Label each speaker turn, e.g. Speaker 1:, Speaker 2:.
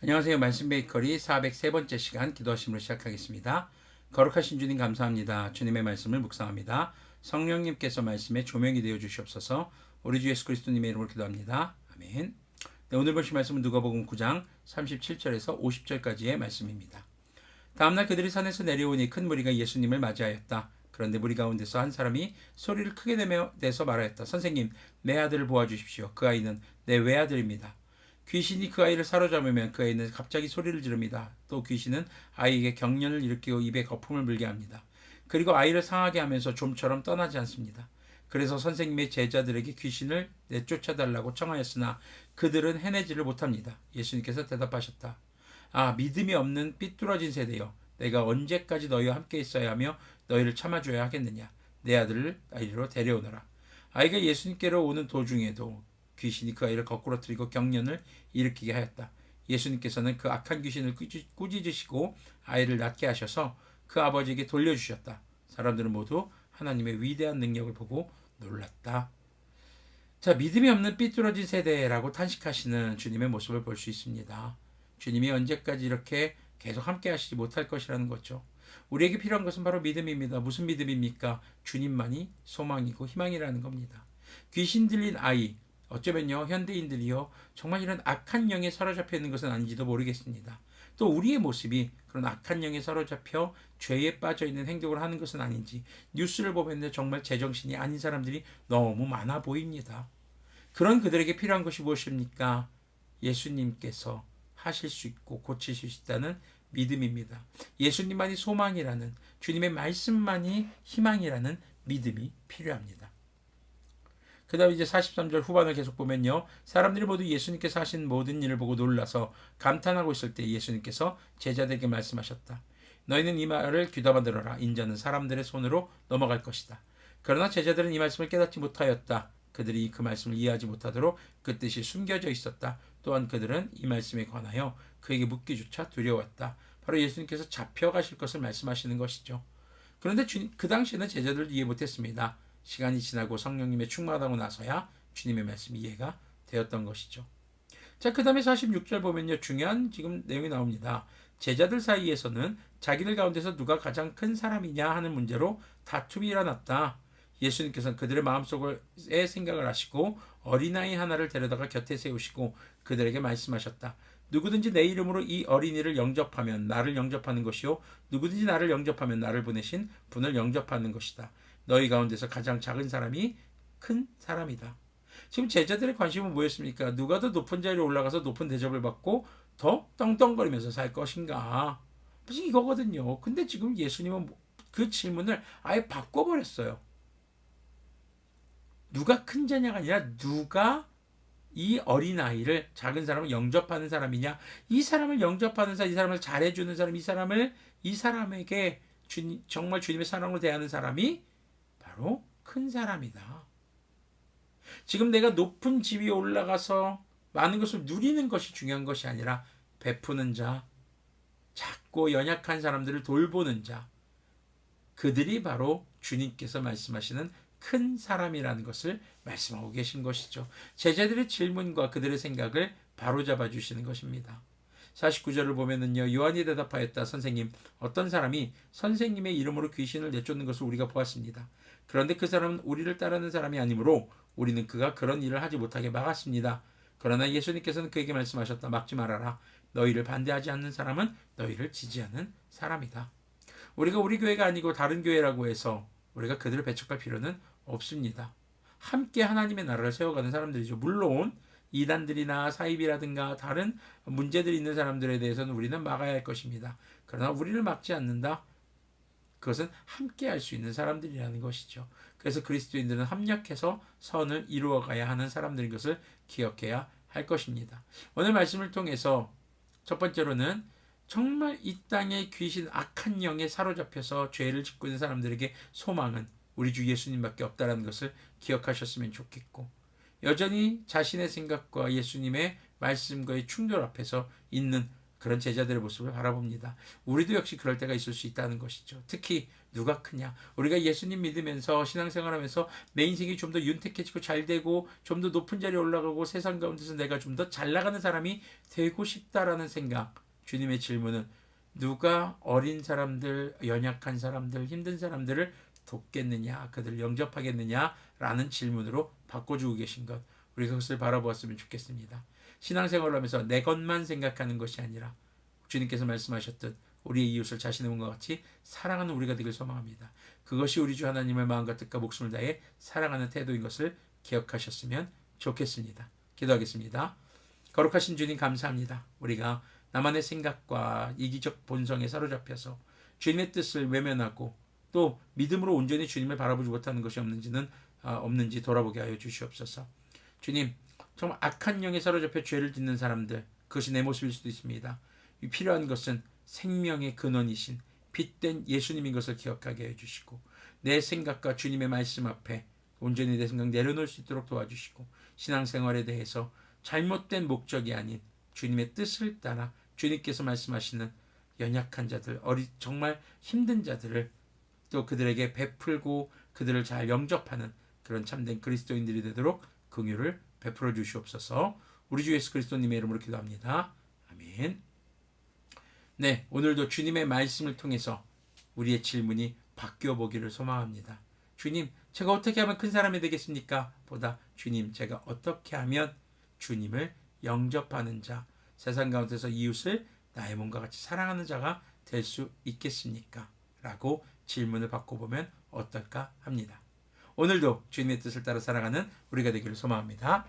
Speaker 1: 안녕하세요. 말씀 베이커리 403번째 시간 기도하심으로 시작하겠습니다. 거룩하신 주님 감사합니다. 주님의 말씀을 묵상합니다. 성령님께서 말씀에 조명이 되어 주시옵소서. 우리 주 예수 그리스도님의 이름으로 기도합니다. 아멘. 네, 오늘 보실 말씀은 누가복음 9장 37절에서 50절까지의 말씀입니다. 다음날 그들이 산에서 내려오니 큰 무리가 예수님을 맞이하였다. 그런데 무리 가운데서 한 사람이 소리를 크게 내서 말하였다. 선생님, 내 아들을 보아주십시오. 그 아이는 내 외아들입니다. 귀신이 그 아이를 사로잡으면 그 아이는 갑자기 소리를 지릅니다. 또 귀신은 아이에게 경련을 일으키고 입에 거품을 물게 합니다. 그리고 아이를 상하게 하면서 좀처럼 떠나지 않습니다. 그래서 선생님의 제자들에게 귀신을 내쫓아달라고 청하였으나 그들은 해내지를 못합니다. 예수님께서 대답하셨다. 아, 믿음이 없는 삐뚤어진 세대여, 내가 언제까지 너희와 함께 있어야 하며 너희를 참아줘야 하겠느냐. 내 아들을 아이로 데려오너라. 아이가 예수님께로 오는 도중에도 귀신이 그 아이를 거꾸로 틀리고 경련을 일으키게 하였다. 예수님께서는 그 악한 귀신을 꾸짖으시고 아이를 낫게 하셔서 그 아버지에게 돌려주셨다. 사람들은 모두 하나님의 위대한 능력을 보고 놀랐다. 자, 믿음이 없는 삐뚤어진 세대라고 탄식하시는 주님의 모습을 볼 수 있습니다. 주님이 언제까지 이렇게 계속 함께 하시지 못할 것이라는 거죠. 우리에게 필요한 것은 바로 믿음입니다. 무슨 믿음입니까? 주님만이 소망이고 희망이라는 겁니다. 귀신 들린 아이, 어쩌면요 현대인들이요 정말 이런 악한 영에 사로잡혀 있는 것은 아닌지도 모르겠습니다. 또 우리의 모습이 그런 악한 영에 사로잡혀 죄에 빠져 있는 행동을 하는 것은 아닌지 뉴스를 보면 정말 제정신이 아닌 사람들이 너무 많아 보입니다. 그런 그들에게 필요한 것이 무엇입니까? 예수님께서 하실 수 있고 고치실 수 있다는 믿음입니다. 예수님만이 소망이라는, 주님의 말씀만이 희망이라는 믿음이 필요합니다. 그 다음에 이제 43절 후반을 계속 보면요. 사람들이 모두 예수님께서 하신 모든 일을 보고 놀라서 감탄하고 있을 때 예수님께서 제자들에게 말씀하셨다. 너희는 이 말을 귀담아 들어라. 인자는 사람들의 손으로 넘어갈 것이다. 그러나 제자들은 이 말씀을 깨닫지 못하였다. 그들이 그 말씀을 이해하지 못하도록 그 뜻이 숨겨져 있었다. 또한 그들은 이 말씀에 관하여 그에게 묻기조차 두려웠다. 바로 예수님께서 잡혀가실 것을 말씀하시는 것이죠. 그런데 그 당시에는 제자들도 이해 못했습니다. 시간이 지나고 성령님의 충만하고 나서야 주님의 말씀이 이해가 되었던 것이죠. 자, 그 다음에 46절 보면요. 중요한 지금 내용이 나옵니다. 제자들 사이에서는 자기들 가운데서 누가 가장 큰 사람이냐 하는 문제로 다툼이 일어났다. 예수님께서는 그들의 마음속의 생각을 아시고 어린아이 하나를 데려다가 곁에 세우시고 그들에게 말씀하셨다. 누구든지 내 이름으로 이 어린이를 영접하면 나를 영접하는 것이요 누구든지 나를 영접하면 나를 보내신 분을 영접하는 것이다. 너희 가운데서 가장 작은 사람이 큰 사람이다. 지금 제자들의 관심은 뭐였습니까? 누가 더 높은 자리에 올라가서 높은 대접을 받고 더 떵떵거리면서 살 것인가? 무슨 이거거든요. 근데 지금 예수님은 그 질문을 아예 바꿔버렸어요. 누가 큰 자냐가 아니라 누가 이 어린아이를 작은 사람을 영접하는 사람이냐, 이 사람을 영접하는 사람, 이 사람을 잘해주는 사람, 이 사람에게 정말 주님의 사랑으로 대하는 사람이 바로 큰 사람이다. 지금 내가 높은 집 위에 올라가서 많은 것을 누리는 것이 중요한 것이 아니라 베푸는 자, 작고 연약한 사람들을 돌보는 자, 그들이 바로 주님께서 말씀하시는 큰 사람이라는 것을 말씀하고 계신 것이죠. 제자들의 질문과 그들의 생각을 바로잡아 주시는 것입니다. 49절을 보면은요. 요한이 대답하였다. 선생님, 어떤 사람이 선생님의 이름으로 귀신을 내쫓는 것을 우리가 보았습니다. 그런데 그 사람은 우리를 따르는 사람이 아니므로 우리는 그가 그런 일을 하지 못하게 막았습니다. 그러나 예수님께서는 그에게 말씀하셨다. 막지 말아라. 너희를 반대하지 않는 사람은 너희를 지지하는 사람이다. 우리가 우리 교회가 아니고 다른 교회라고 해서 우리가 그들을 배척할 필요는 없습니다. 함께 하나님의 나라를 세워가는 사람들이죠. 물론 이단들이나 사입이라든가 다른 문제들이 있는 사람들에 대해서는 우리는 막아야 할 것입니다. 그러나 우리를 막지 않는다. 그것은 함께 할 수 있는 사람들이라는 것이죠. 그래서 그리스도인들은 합력해서 선을 이루어가야 하는 사람들인 것을 기억해야 할 것입니다. 오늘 말씀을 통해서 첫 번째로는 정말 이 땅에 귀신 악한 영에 사로잡혀서 죄를 짓고 있는 사람들에게 소망은 우리 주 예수님밖에 없다는 것을 기억하셨으면 좋겠고, 여전히 자신의 생각과 예수님의 말씀과의 충돌 앞에서 있는 그런 제자들의 모습을 바라봅니다. 우리도 역시 그럴 때가 있을 수 있다는 것이죠. 특히 누가 크냐? 우리가 예수님 믿으면서 신앙생활하면서 내 인생이 좀 더 윤택해지고 잘 되고 좀 더 높은 자리에 올라가고 세상 가운데서 내가 좀 더 잘 나가는 사람이 되고 싶다라는 생각. 주님의 질문은 누가 어린 사람들, 연약한 사람들, 힘든 사람들을 돕겠느냐, 그들을 영접하겠느냐라는 질문으로 바꿔주고 계신 것. 우리가 그것을 바라보았으면 좋겠습니다. 신앙생활을 하면서 내 것만 생각하는 것이 아니라 주님께서 말씀하셨던 우리의 이웃을 자신의 몸과 같이 사랑하는 우리가 되길 소망합니다. 그것이 우리 주 하나님을 마음과 뜻과 목숨을 다해 사랑하는 태도인 것을 기억하셨으면 좋겠습니다. 기도하겠습니다. 거룩하신 주님 감사합니다. 우리가 나만의 생각과 이기적 본성에 사로잡혀서 주님의 뜻을 외면하고 또 믿음으로 온전히 주님을 바라보지 못하는 것이 없는지 돌아보게 하여 주시옵소서. 주님, 정말 악한 영에 사로잡혀 죄를 짓는 사람들, 그것이 내 모습일 수도 있습니다. 필요한 것은 생명의 근원이신 빛된 예수님인 것을 기억하게 해주시고 내 생각과 주님의 말씀 앞에 온전히 내 생각 내려놓을 수 있도록 도와주시고 신앙생활에 대해서 잘못된 목적이 아닌 주님의 뜻을 따라 주님께서 말씀하시는 연약한 자들, 정말 힘든 자들을 또 그들에게 베풀고 그들을 잘 영접하는 그런 참된 그리스도인들이 되도록 긍휼을 베풀어 주시옵소서. 우리 주 예수 그리스도님의 이름으로 기도합니다. 아멘. 네, 오늘도 주님의 말씀을 통해서 우리의 질문이 바뀌어 보기를 소망합니다. 주님, 제가 어떻게 하면 큰 사람이 되겠습니까? 보다 주님, 제가 어떻게 하면 주님을 영접하는 자, 세상 가운데서 이웃을 나의 몸과 같이 사랑하는 자가 될 수 있겠습니까? 라고 질문을 바꿔보면 어떨까 합니다. 오늘도 주님의 뜻을 따라 살아가는 우리가 되기를 소망합니다.